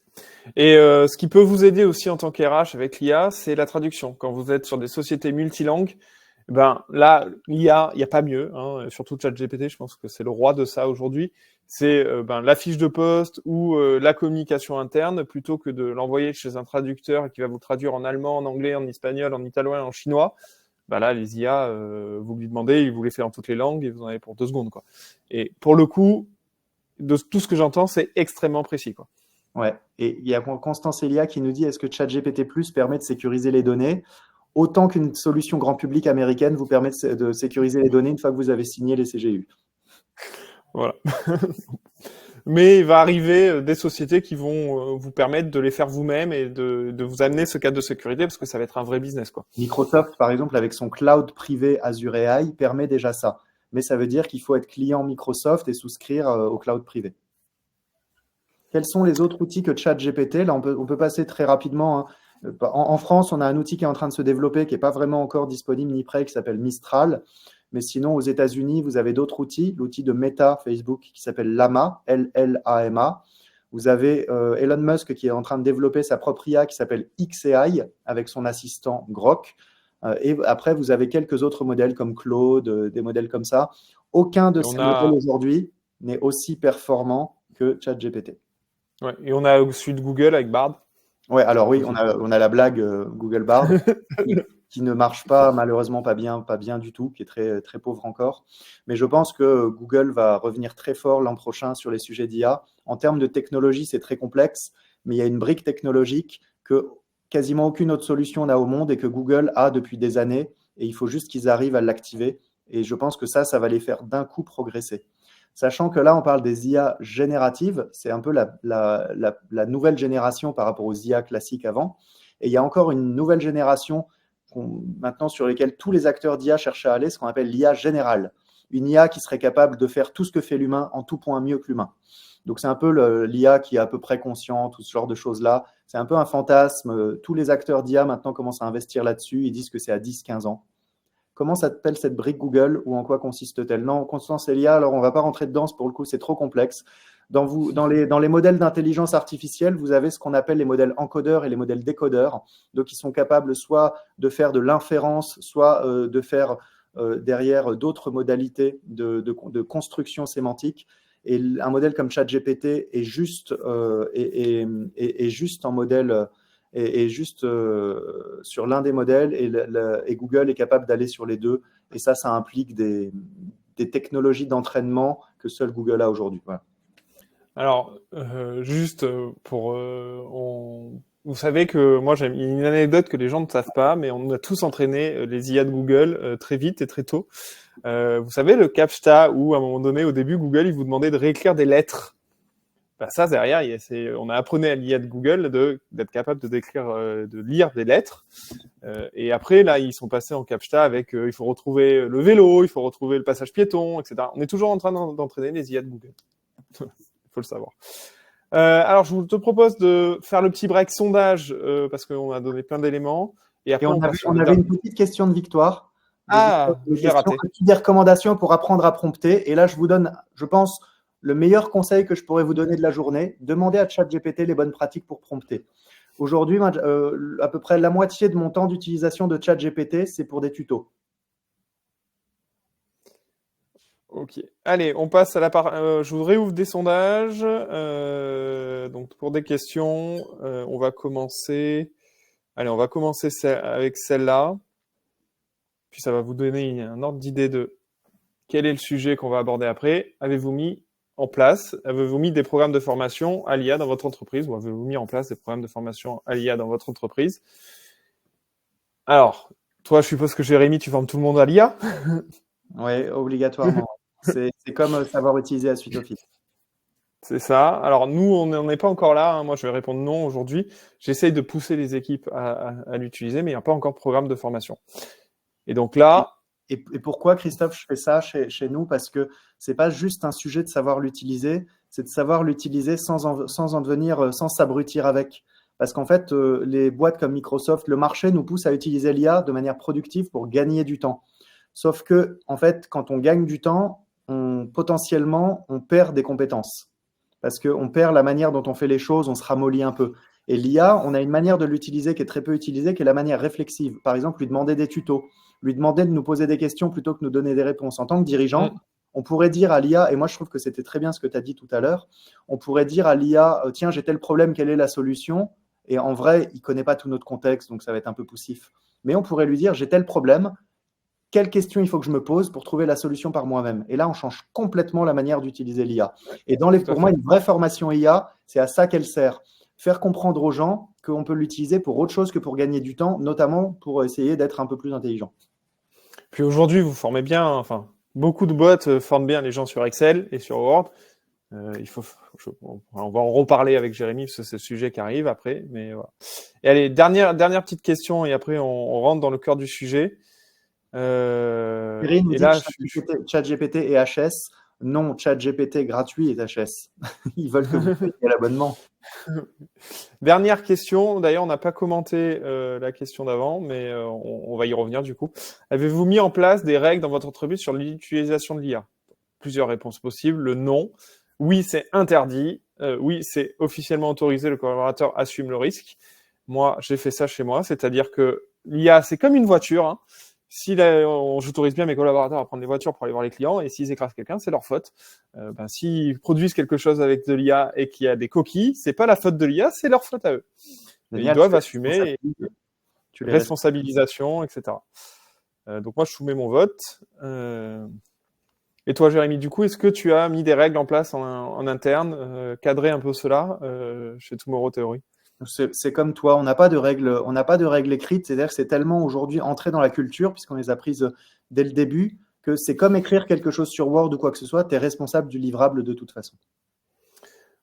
Et ce qui peut vous aider aussi en tant qu'RH avec l'IA, c'est la traduction. Quand vous êtes sur des sociétés multilangues, là, l'IA, il n'y a pas mieux, hein, surtout ChatGPT, je pense que c'est le roi de ça aujourd'hui. C'est la fiche de poste ou la communication interne, plutôt que de l'envoyer chez un traducteur qui va vous traduire en allemand, en anglais, en espagnol, en italien, en chinois. Là, les IA, vous lui demandez, il vous les fait en toutes les langues et vous en avez pour 2 secondes, quoi. Et pour le coup, de tout ce que j'entends, c'est extrêmement précis, quoi. Ouais, et il y a Constance Elia qui nous dit, est-ce que ChatGPT+ permet de sécuriser les données autant qu'une solution grand public américaine vous permet de sécuriser les données une fois que vous avez signé les CGU? Voilà. Mais il va arriver des sociétés qui vont vous permettre de les faire vous-même et de vous amener ce cadre de sécurité parce que ça va être un vrai business, quoi. Microsoft, par exemple, avec son cloud privé Azure AI, permet déjà ça. Mais ça veut dire qu'il faut être client Microsoft et souscrire au cloud privé. Quels sont les autres outils que ChatGPT? Là, on peut passer très rapidement, hein. En France, on a un outil qui est en train de se développer, qui n'est pas vraiment encore disponible ni prêt, qui s'appelle Mistral. Mais sinon, aux États-Unis, vous avez d'autres outils. L'outil de Meta, Facebook, qui s'appelle Llama, L-L-A-M-A. Vous avez Elon Musk qui est en train de développer sa propre IA qui s'appelle XAI avec son assistant Grok. Et après, vous avez quelques autres modèles comme Claude, des modèles comme ça. Aucun de ces modèles aujourd'hui n'est aussi performant que ChatGPT. Ouais, et on a celui de Google avec Bard. Ouais, alors oui, on a la blague Google Bard qui ne marche pas, malheureusement pas bien du tout, qui est très, très pauvre encore. Mais je pense que Google va revenir très fort l'an prochain sur les sujets d'IA. En termes de technologie, c'est très complexe, mais il y a une brique technologique que quasiment aucune autre solution n'a au monde et que Google a depuis des années. Et il faut juste qu'ils arrivent à l'activer. Et je pense que ça va les faire d'un coup progresser. Sachant que là, on parle des IA génératives, c'est un peu la nouvelle génération par rapport aux IA classiques avant. Et il y a encore une nouvelle génération maintenant sur lesquelles tous les acteurs d'IA cherchent à aller, ce qu'on appelle l'IA générale. une IA qui serait capable de faire tout ce que fait l'humain en tout point mieux que l'humain. Donc c'est un peu l'IA qui est à peu près conscient, tout ce genre de choses-là. C'est un peu un fantasme. Tous les acteurs d'IA maintenant commencent à investir là-dessus. Ils disent que c'est à 10-15 ans. Comment s'appelle cette brique Google ou en quoi consiste-t-elle? Non, Constance et l'IA, alors on ne va pas rentrer dedans, pour le coup c'est trop complexe. Dans les modèles d'intelligence artificielle, vous avez ce qu'on appelle les modèles encodeurs et les modèles décodeurs. Donc ils sont capables soit de faire de l'inférence, soit de faire derrière d'autres modalités de construction sémantique. Et un modèle comme ChatGPT est juste, est juste en modèle, est juste sur l'un des modèles et Google est capable d'aller sur les deux. Et ça implique des technologies d'entraînement que seul Google a aujourd'hui. Voilà. Alors, juste pour... Vous savez que moi, j'ai une anecdote que les gens ne savent pas, mais on a tous entraîné les IA de Google très vite et très tôt. Vous savez, le CAPTCHA, où à un moment donné, au début, Google, il vous demandait de réécrire des lettres. Ben, ça, derrière, on a appris à l'IA de Google d'être capable de lire des lettres. Et après, là, ils sont passés en CAPTCHA avec il faut retrouver le vélo, il faut retrouver le passage piéton, etc. On est toujours en train d'entraîner les IA de Google. Il faut le savoir. Alors, je te propose de faire le petit break sondage parce qu'on a donné plein d'éléments. Et après, on avait une petite question de Victoire. Je l'ai raté. Des recommandations pour apprendre à prompter. Et là, je vous donne, je pense, le meilleur conseil que je pourrais vous donner de la journée. Demandez à ChatGPT les bonnes pratiques pour prompter. Aujourd'hui, à peu près la moitié de mon temps d'utilisation de ChatGPT, c'est pour des tutos. Ok. Allez, on passe à la part. Je vous réouvre des sondages. Donc pour des questions, on va commencer. Allez, on va commencer avec celle-là. Puis ça va vous donner un ordre d'idée de quel est le sujet qu'on va aborder après. Avez-vous mis des programmes de formation à l'IA dans votre entreprise ou avez-vous mis en place des programmes de formation à l'IA dans votre entreprise? Alors, toi, je suppose que Jérémy, tu formes tout le monde à l'IA? Oui, obligatoirement. C'est comme savoir utiliser la suite Office. C'est ça. Alors, nous, on n'en est pas encore là. Hein. Moi, je vais répondre non aujourd'hui. J'essaye de pousser les équipes à l'utiliser, mais il n'y a pas encore de programme de formation. Et donc là... Et pourquoi, Christophe, je fais ça chez nous? Parce que ce n'est pas juste un sujet de savoir l'utiliser, c'est de savoir l'utiliser sans en devenir, sans s'abrutir avec. Parce qu'en fait, les boîtes comme Microsoft, le marché nous pousse à utiliser l'IA de manière productive pour gagner du temps. Sauf que, en fait, quand on gagne du temps, potentiellement, on perd des compétences. Parce qu'on perd la manière dont on fait les choses, on se ramollit un peu. Et l'IA, on a une manière de l'utiliser qui est très peu utilisée, qui est la manière réflexive. Par exemple, lui demander des tutos, lui demander de nous poser des questions plutôt que de nous donner des réponses. En tant que dirigeant, on pourrait dire à l'IA, et moi je trouve que c'était très bien ce que tu as dit tout à l'heure, on pourrait dire à l'IA, tiens, j'ai tel problème, quelle est la solution? Et en vrai, il ne connaît pas tout notre contexte, donc ça va être un peu poussif. Mais on pourrait lui dire, j'ai tel problème, quelles questions il faut que je me pose pour trouver la solution par moi-même? Et là, on change complètement la manière d'utiliser l'IA. Et pour moi, une vraie formation IA, c'est à ça qu'elle sert. Faire comprendre aux gens qu'on peut l'utiliser pour autre chose que pour gagner du temps, notamment pour essayer d'être un peu plus intelligent. Puis aujourd'hui, vous formez bien, enfin, beaucoup de boîtes forment bien les gens sur Excel et sur Word. On va en reparler avec Jérémy, parce que c'est le sujet qui arrive après. Mais voilà. Et allez, dernière petite question, et après on rentre dans le cœur du sujet. Thierry nous dit ChatGPT et HS. Non, ChatGPT gratuit et HS. Ils veulent que vous payiez l'abonnement. Dernière question. D'ailleurs, on n'a pas commenté la question d'avant, mais on va y revenir du coup. Avez-vous mis en place des règles dans votre entreprise sur l'utilisation de l'IA? Plusieurs réponses possibles. Le non. Oui, c'est interdit. Oui, c'est officiellement autorisé. Le collaborateur assume le risque. Moi, j'ai fait ça chez moi. C'est-à-dire que l'IA, c'est comme une voiture. Hein. Si j'autorise bien mes collaborateurs à prendre des voitures pour aller voir les clients, et s'ils écrasent quelqu'un, c'est leur faute. S'ils produisent quelque chose avec de l'IA et qu'il y a des coquilles, c'est pas la faute de l'IA, c'est leur faute à eux. Et ils doivent assumer responsabilisation, etc. Donc moi, je soumets mon vote. Et toi, Jérémy, du coup, est-ce que tu as mis des règles en place en interne, cadrer un peu cela chez Tomorrow Theory? C'est comme toi, on n'a pas de règles écrites, c'est-à-dire que c'est tellement aujourd'hui entré dans la culture, puisqu'on les a prises dès le début, que c'est comme écrire quelque chose sur Word ou quoi que ce soit, tu es responsable du livrable de toute façon.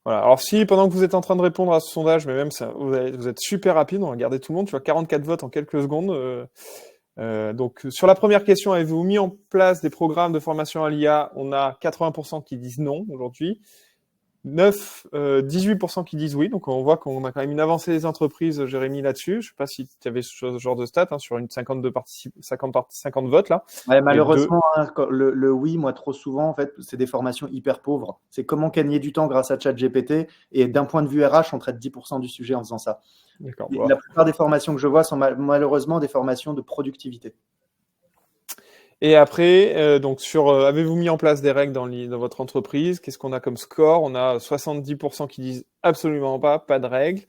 Voilà. Alors si, pendant que vous êtes en train de répondre à ce sondage, mais même ça, vous êtes super rapide, on va garder tout le monde, tu vois, 44 votes en quelques secondes, Donc, sur la première question, avez-vous mis en place des programmes de formation à l'IA? On a 80% qui disent non aujourd'hui. 18% qui disent oui. Donc, on voit qu'on a quand même une avancée des entreprises, Jérémy, là-dessus. Je ne sais pas si tu avais ce genre de stats sur une 50 votes là. Ouais, malheureusement, le oui, moi, trop souvent, en fait, c'est des formations hyper pauvres. C'est comment gagner du temps grâce à ChatGPT. Et d'un point de vue RH, on traite 10% du sujet en faisant ça. D'accord. La plupart des formations que je vois sont malheureusement des formations de productivité. Et après, donc avez-vous mis en place des règles dans votre entreprise? Qu'est-ce qu'on a comme score? On a 70% qui disent absolument pas de règles.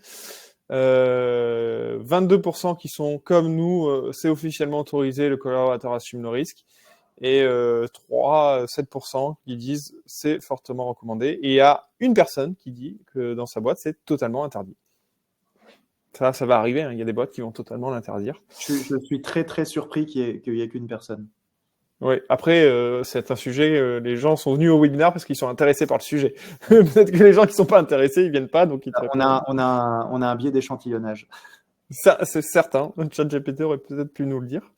22% qui sont comme nous, c'est officiellement autorisé, le collaborateur assume le risque. Et 7% qui disent c'est fortement recommandé. Et il y a une personne qui dit que dans sa boîte, c'est totalement interdit. Ça va arriver, hein. Il y a des boîtes qui vont totalement l'interdire. Je suis très, très surpris qu'il y ait qu'une personne. Oui, après, c'est un sujet, les gens sont venus au webinaire parce qu'ils sont intéressés par le sujet. Peut-être que les gens qui ne sont pas intéressés, ils viennent pas, donc ils on a un biais d'échantillonnage. Ça, c'est certain. ChatGPT aurait peut-être pu nous le dire.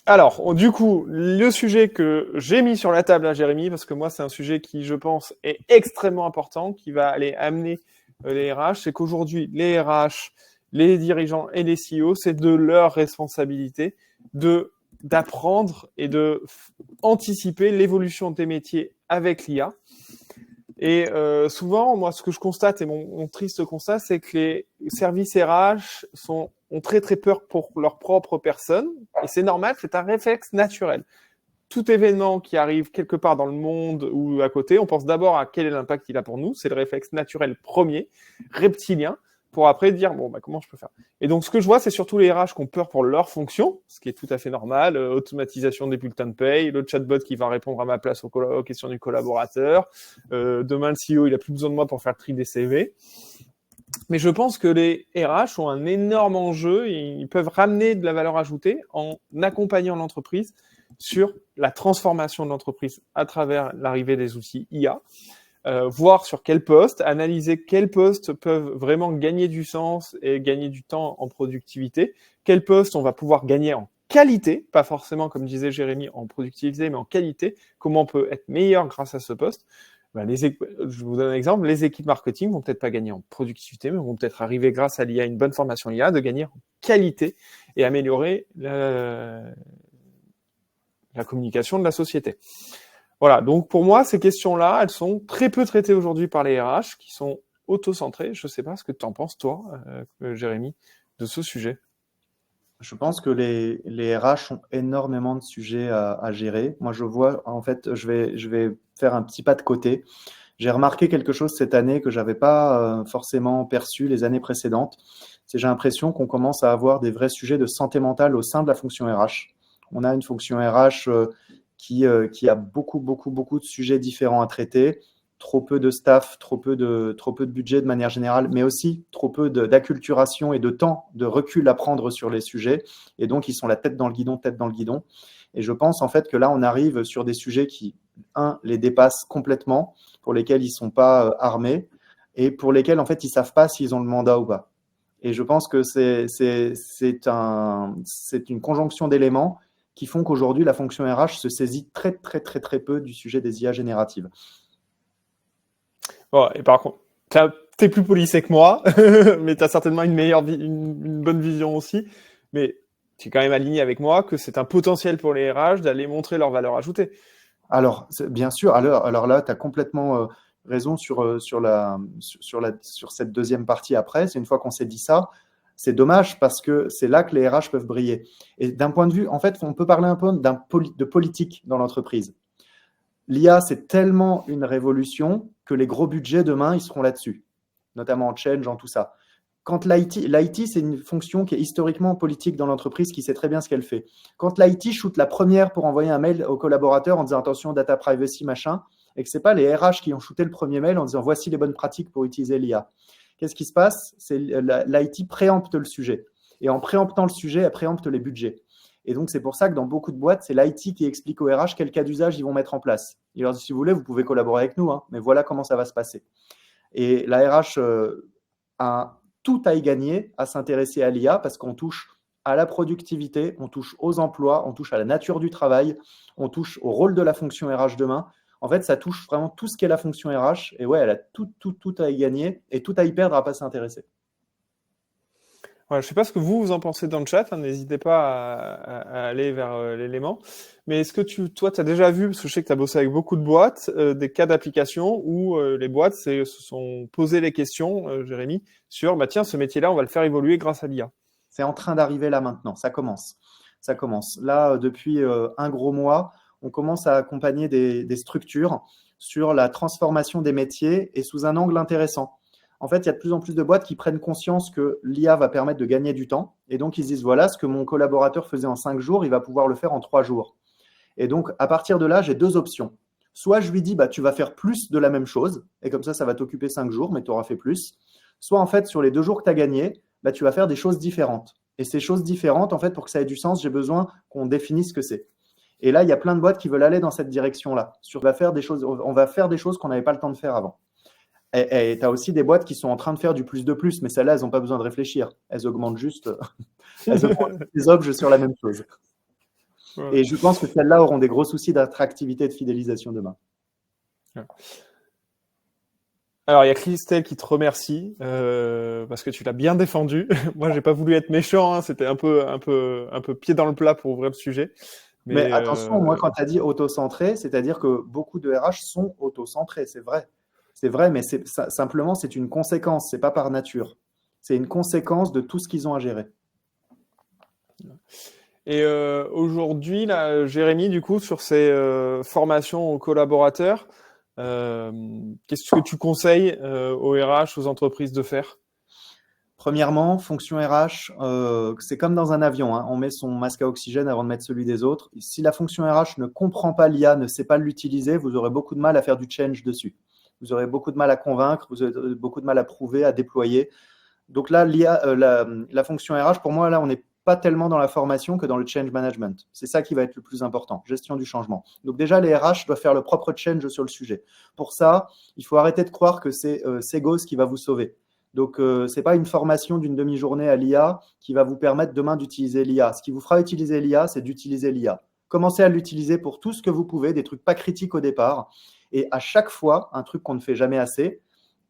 Alors, du coup, le sujet que j'ai mis sur la table à Jérémy, parce que moi, c'est un sujet qui, je pense, est extrêmement important, qui va aller amener les RH, c'est qu'aujourd'hui, les RH, les dirigeants et les CEO, c'est de leur responsabilité d'apprendre et de anticiper l'évolution des métiers avec l'IA. Et souvent, moi, ce que je constate, et mon triste constat, c'est que les services RH ont très très peur pour leur propre personne, et c'est normal, c'est un réflexe naturel. Tout événement qui arrive quelque part dans le monde ou à côté, on pense d'abord à quel est l'impact il a pour nous, c'est le réflexe naturel premier, reptilien, pour après dire, bon, comment je peux faire? Et donc, ce que je vois, c'est surtout les RH qui ont peur pour leur fonction, ce qui est tout à fait normal, automatisation des bulletins de paye, le chatbot qui va répondre à ma place aux questions du collaborateur, demain, le CEO, il a plus besoin de moi pour faire le tri des CV. Mais je pense que les RH ont un énorme enjeu et ils peuvent ramener de la valeur ajoutée en accompagnant l'entreprise sur la transformation de l'entreprise à travers l'arrivée des outils IA. Voir sur quel poste, analyser quels postes peuvent vraiment gagner du sens et gagner du temps en productivité, quels postes on va pouvoir gagner en qualité, pas forcément, comme disait Jérémy, en productivité, mais en qualité, comment on peut être meilleur grâce à ce poste. Je vous donne un exemple, les équipes marketing vont peut-être pas gagner en productivité, mais vont peut-être arriver grâce à l'IA, une bonne formation IA, de gagner en qualité et améliorer la communication de la société. Voilà, donc pour moi, ces questions-là, elles sont très peu traitées aujourd'hui par les RH, qui sont auto-centrées. Je ne sais pas ce que tu en penses, toi, Jérémy, de ce sujet. Je pense que les RH ont énormément de sujets à gérer. Moi, je vois, en fait, je vais faire un petit pas de côté. J'ai remarqué quelque chose cette année que je n'avais pas forcément perçu les années précédentes. C'est j'ai l'impression qu'on commence à avoir des vrais sujets de santé mentale au sein de la fonction RH. On a une fonction RH qui a beaucoup de sujets différents à traiter, trop peu de staff, trop peu de budget de manière générale, mais aussi trop peu d'acculturation et de temps, de recul à prendre sur les sujets. Et donc, ils sont la tête dans le guidon. Et je pense en fait que là, on arrive sur des sujets qui, les dépassent complètement, pour lesquels ils ne sont pas armés et pour lesquels, en fait, ils ne savent pas s'ils ont le mandat ou pas. Et je pense que c'est une conjonction d'éléments qui font qu'aujourd'hui, la fonction RH se saisit très peu du sujet des IA génératives. Bon, et par contre, t'es plus policé que moi, mais tu as certainement une bonne vision aussi. Mais tu es quand même aligné avec moi que c'est un potentiel pour les RH d'aller montrer leur valeur ajoutée. Alors, bien sûr, alors là, tu as complètement raison sur cette deuxième partie après. C'est une fois qu'on s'est dit ça, c'est dommage parce que c'est là que les RH peuvent briller. Et d'un point de vue, en fait, on peut parler un peu de politique dans l'entreprise. L'IA, c'est tellement une révolution que les gros budgets demain, ils seront là-dessus, notamment en change, en tout ça. Quand l'IT, c'est une fonction qui est historiquement politique dans l'entreprise, qui sait très bien ce qu'elle fait. Quand l'IT shoot la première pour envoyer un mail aux collaborateurs en disant attention, data privacy, machin, et que ce n'est pas les RH qui ont shooté le premier mail en disant voici les bonnes pratiques pour utiliser l'IA. Qu'est-ce qui se passe? C'est l'IT préempte le sujet. Et en préemptant le sujet, elle préempte les budgets. Et donc, c'est pour ça que dans beaucoup de boîtes, c'est l'IT qui explique aux RH quel cas d'usage ils vont mettre en place. Il leur dit, si vous voulez, vous pouvez collaborer avec nous, mais voilà comment ça va se passer. Et la RH a tout à y gagner à s'intéresser à l'IA parce qu'on touche à la productivité, on touche aux emplois, on touche à la nature du travail, on touche au rôle de la fonction RH demain. En fait, ça touche vraiment tout ce qu'est la fonction RH. Et ouais, elle a tout à y gagner et tout à y perdre à pas s'intéresser. Voilà, je sais pas ce que vous en pensez dans le chat, hein, n'hésitez pas à aller vers l'élément. Mais est-ce que toi, tu as déjà vu, parce que je sais que tu as bossé avec beaucoup de boîtes, des cas d'application où les boîtes se sont posées les questions, Jérémy, sur, bah tiens, ce métier-là, on va le faire évoluer grâce à l'IA. C'est en train d'arriver là maintenant, ça commence. Ça commence. Là, depuis un gros mois, on commence à accompagner des structures sur la transformation des métiers et sous un angle intéressant. En fait, il y a de plus en plus de boîtes qui prennent conscience que l'IA va permettre de gagner du temps. Et donc, ils se disent, voilà, ce que mon collaborateur faisait en 5 jours, il va pouvoir le faire en 3 jours. Et donc, à partir de là, j'ai 2 options. Soit je lui dis, bah, tu vas faire plus de la même chose, et comme ça va t'occuper 5 jours, mais tu auras fait plus. Soit, en fait, sur les 2 jours que tu as gagnés, bah, tu vas faire des choses différentes. Et ces choses différentes, en fait, pour que ça ait du sens, j'ai besoin qu'on définisse ce que c'est. Et là, il y a plein de boîtes qui veulent aller dans cette direction-là. On va faire des choses qu'on n'avait pas le temps de faire avant. Et tu as aussi des boîtes qui sont en train de faire du plus de plus, mais celles-là, elles n'ont pas besoin de réfléchir. Elles augmentent juste les objets sur la même chose. Ouais. Et je pense que celles-là auront des gros soucis d'attractivité et de fidélisation demain. Ouais. Alors, il y a Christelle qui te remercie parce que tu l'as bien défendu. Moi, j'ai pas voulu être méchant, hein, c'était un peu pied dans le plat pour ouvrir le sujet. Mais attention, moi, quand tu as dit auto-centré, c'est-à-dire que beaucoup de RH sont auto-centrés, c'est vrai. C'est vrai, mais simplement, c'est une conséquence, c'est pas par nature. C'est une conséquence de tout ce qu'ils ont à gérer. Et aujourd'hui, là, Jérémy, du coup, sur ces formations aux collaborateurs, qu'est-ce que tu conseilles aux RH, aux entreprises de faire ? Premièrement, fonction RH, c'est comme dans un avion, hein, on met son masque à oxygène avant de mettre celui des autres. Si la fonction RH ne comprend pas l'IA, ne sait pas l'utiliser, vous aurez beaucoup de mal à faire du change dessus. Vous aurez beaucoup de mal à convaincre, vous aurez beaucoup de mal à prouver, à déployer. Donc là, l'IA, la fonction RH, pour moi, là, on n'est pas tellement dans la formation que dans le change management. C'est ça qui va être le plus important, gestion du changement. Donc déjà, les RH doivent faire le propre change sur le sujet. Pour ça, il faut arrêter de croire que c'est Segos qui va vous sauver. Donc, ce n'est pas une formation d'une demi-journée à l'IA qui va vous permettre demain d'utiliser l'IA. Ce qui vous fera utiliser l'IA, c'est d'utiliser l'IA. Commencez à l'utiliser pour tout ce que vous pouvez, des trucs pas critiques au départ. Et à chaque fois, un truc qu'on ne fait jamais assez,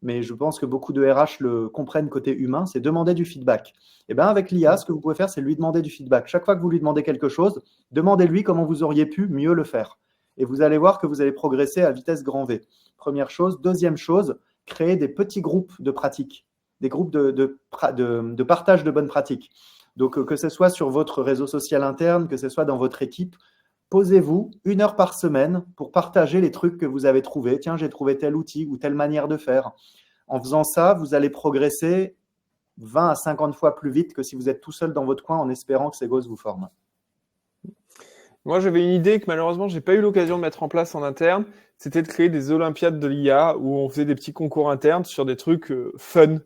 mais je pense que beaucoup de RH le comprennent côté humain, c'est demander du feedback. Et bien avec l'IA, ce que vous pouvez faire, c'est lui demander du feedback. Chaque fois que vous lui demandez quelque chose, demandez-lui comment vous auriez pu mieux le faire. Et vous allez voir que vous allez progresser à vitesse grand V. Première chose. Deuxième chose, créer des petits groupes de pratique, des groupes de partage de bonnes pratiques. Donc, que ce soit sur votre réseau social interne, que ce soit dans votre équipe, posez-vous 1 heure par semaine pour partager les trucs que vous avez trouvés. Tiens, j'ai trouvé tel outil ou telle manière de faire. En faisant ça, vous allez progresser 20 à 50 fois plus vite que si vous êtes tout seul dans votre coin en espérant que Segos vous forme. Moi, j'avais une idée que malheureusement, j'ai pas eu l'occasion de mettre en place en interne. C'était de créer des Olympiades de l'IA où on faisait des petits concours internes sur des trucs fun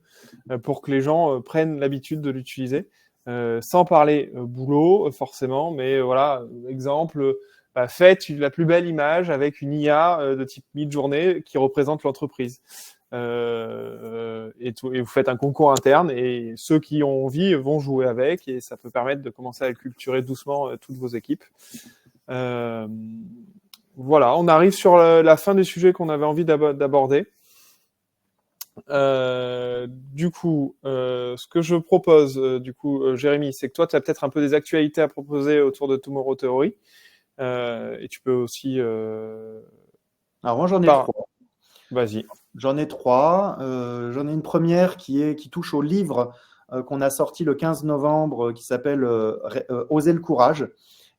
pour que les gens prennent l'habitude de l'utiliser. Sans parler boulot, forcément, mais voilà, exemple, faites la plus belle image avec une IA de type mid-journée qui représente l'entreprise. Et vous faites un concours interne et ceux qui ont envie vont jouer avec et ça peut permettre de commencer à acculturer doucement toutes vos équipes. Voilà, on arrive sur la fin des sujets qu'on avait envie d'aborder. Du coup, ce que je propose, Jérémy, c'est que toi, tu as peut-être un peu des actualités à proposer autour de Tomorrow Theory. Et tu peux aussi... Alors moi, j'en ai 3. Vas-y. J'en ai 3. J'en ai une première qui touche au livre qu'on a sorti le 15 novembre qui s'appelle Oser le courage.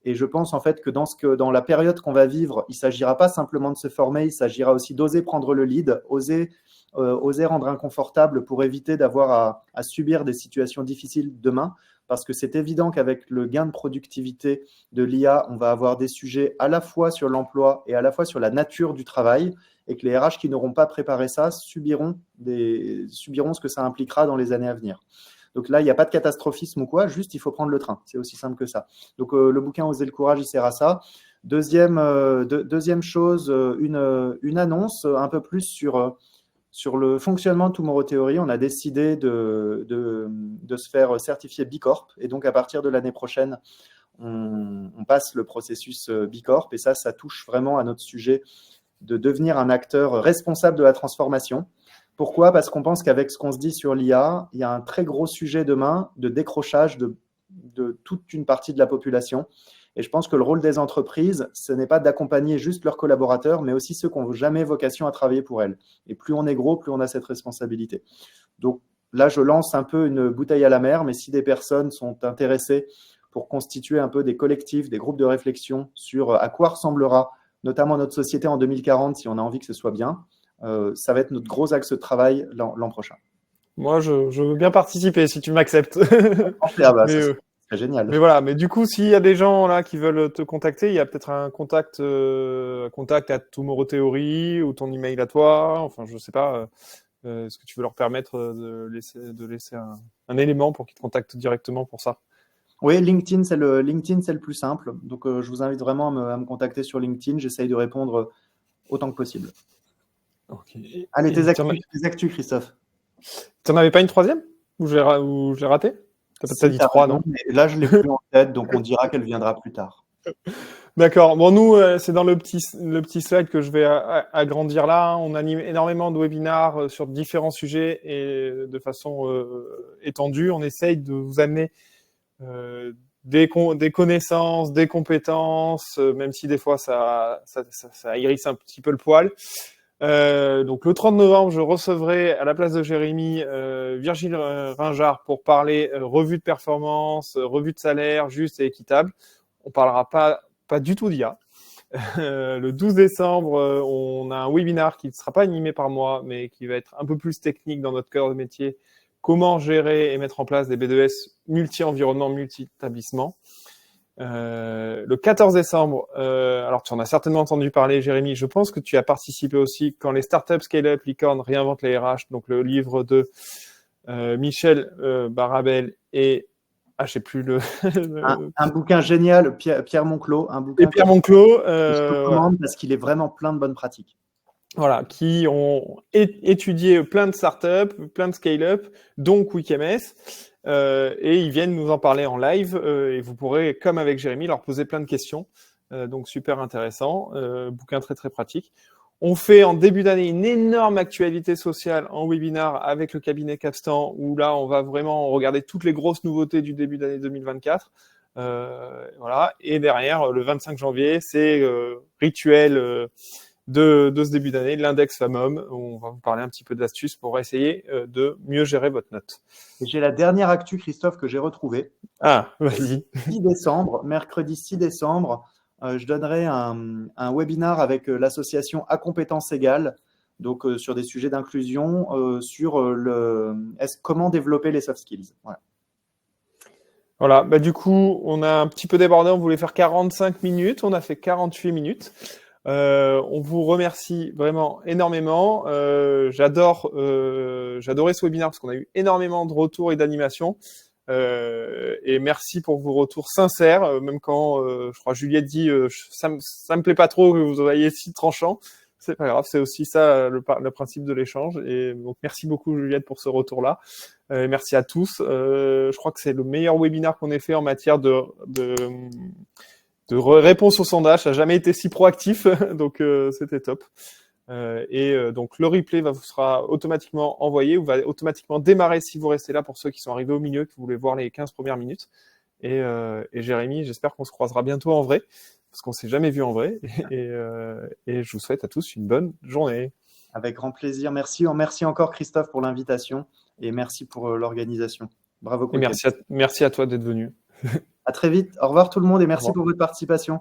Et je pense en fait que dans la période qu'on va vivre, il ne s'agira pas simplement de se former, il s'agira aussi d'oser prendre le lead, oser rendre inconfortable pour éviter d'avoir à subir des situations difficiles demain. Parce que c'est évident qu'avec le gain de productivité de l'IA, on va avoir des sujets à la fois sur l'emploi et à la fois sur la nature du travail, et que les RH qui n'auront pas préparé ça subiront ce que ça impliquera dans les années à venir. Donc là, il n'y a pas de catastrophisme ou quoi, juste il faut prendre le train. C'est aussi simple que ça. Donc le bouquin Oser le courage, il sert à ça. Deuxième chose, une annonce un peu plus sur Sur le fonctionnement de Tomorrow Theory, on a décidé de se faire certifier B Corp. Et donc, à partir de l'année prochaine, on passe le processus B Corp. Et ça touche vraiment à notre sujet de devenir un acteur responsable de la transformation. Pourquoi ? Parce qu'on pense qu'avec ce qu'on se dit sur l'IA, il y a un très gros sujet demain de décrochage de toute une partie de la population. Et je pense que le rôle des entreprises, ce n'est pas d'accompagner juste leurs collaborateurs, mais aussi ceux qui n'ont jamais vocation à travailler pour elles. Et plus on est gros, plus on a cette responsabilité. Donc là, je lance un peu une bouteille à la mer, mais si des personnes sont intéressées pour constituer un peu des collectifs, des groupes de réflexion sur à quoi ressemblera notamment notre société en 2040, si on a envie que ce soit bien, ça va être notre gros axe de travail l'an prochain. Moi, je veux bien participer si tu m'acceptes. C'est génial. Mais voilà, mais du coup, s'il y a des gens là qui veulent te contacter, il y a peut-être un contact à Tomorrow Theory ou ton email à toi. Enfin, je sais pas. Est-ce que tu veux leur permettre de laisser un élément pour qu'ils te contactent directement pour ça? Oui, LinkedIn, c'est le plus simple. Donc, je vous invite vraiment à me contacter sur LinkedIn. J'essaye de répondre autant que possible. Okay. Allez, tes actus, Christophe. Tu n'en avais pas une troisième? Ou je l'ai raté? T'as dit 3, non? Mais là, je l'ai plus en tête, donc on dira qu'elle viendra plus tard. D'accord. Bon, nous, c'est dans le petit slide que je vais agrandir là. On anime énormément de webinars sur différents sujets et de façon étendue. On essaye de vous amener des connaissances, des compétences, même si des fois ça hérisse un petit peu le poil. Donc le 30 novembre, je recevrai à la place de Jérémy Virgile Ringard pour parler revue de performance, revue de salaire juste et équitable. On parlera pas du tout d'IA. Le 12 décembre, on a un webinar qui ne sera pas animé par moi, mais qui va être un peu plus technique dans notre cœur de métier. Comment gérer et mettre en place des BDS multi-environnement, multi-établissement. Le 14 décembre, alors tu en as certainement entendu parler, Jérémy, je pense que tu as participé aussi quand les startups scale-up licorne réinventent les RH, donc le livre de Michel Barabel et je sais plus un bouquin génial, Pierre Monclos, un bouquin. Et Pierre Monclos, je recommande parce qu'il est vraiment plein de bonnes pratiques. Voilà, qui ont étudié plein de startups, plein de scale-up, dont QuickMS, et ils viennent nous en parler en live, et vous pourrez, comme avec Jérémy, leur poser plein de questions. Donc super intéressant, bouquin très très pratique. On fait en début d'année une énorme actualité sociale en webinar avec le cabinet Capstan, où là on va vraiment regarder toutes les grosses nouveautés du début d'année 2024. Voilà. Et derrière, le 25 janvier, c'est rituel de ce début d'année, l'index FAMOM, où on va vous parler un petit peu d'astuces pour essayer de mieux gérer votre note. J'ai la dernière actu, Christophe, que j'ai retrouvée. Ah, vas-y. 6 décembre, mercredi 6 décembre, je donnerai un webinar avec l'association À compétences égales, donc sur des sujets d'inclusion, sur comment développer les soft skills. Voilà, bah, du coup, on a un petit peu débordé, on voulait faire 45 minutes, on a fait 48 minutes. On vous remercie vraiment énormément. J'adorais ce webinaire parce qu'on a eu énormément de retours et d'animations. Et merci pour vos retours sincères, même quand je crois Juliette dit ça me plaît pas trop que vous soyez si tranchant. C'est pas grave, c'est aussi ça le principe de l'échange. Et donc merci beaucoup Juliette pour ce retour-là. Merci à tous. Je crois que c'est le meilleur webinaire qu'on ait fait en matière de réponse au sondage. Ça n'a jamais été si proactif, donc c'était top. Donc le replay vous sera automatiquement envoyé ou va automatiquement démarrer si vous restez là pour ceux qui sont arrivés au milieu, qui voulaient voir les 15 premières minutes. Et Jérémy, j'espère qu'on se croisera bientôt en vrai, parce qu'on ne s'est jamais vu en vrai. Et je vous souhaite à tous une bonne journée. Avec grand plaisir. Merci encore Christophe pour l'invitation et merci pour l'organisation. Bravo. Et merci à toi d'être venu. À très vite. Au revoir tout le monde et merci pour votre participation.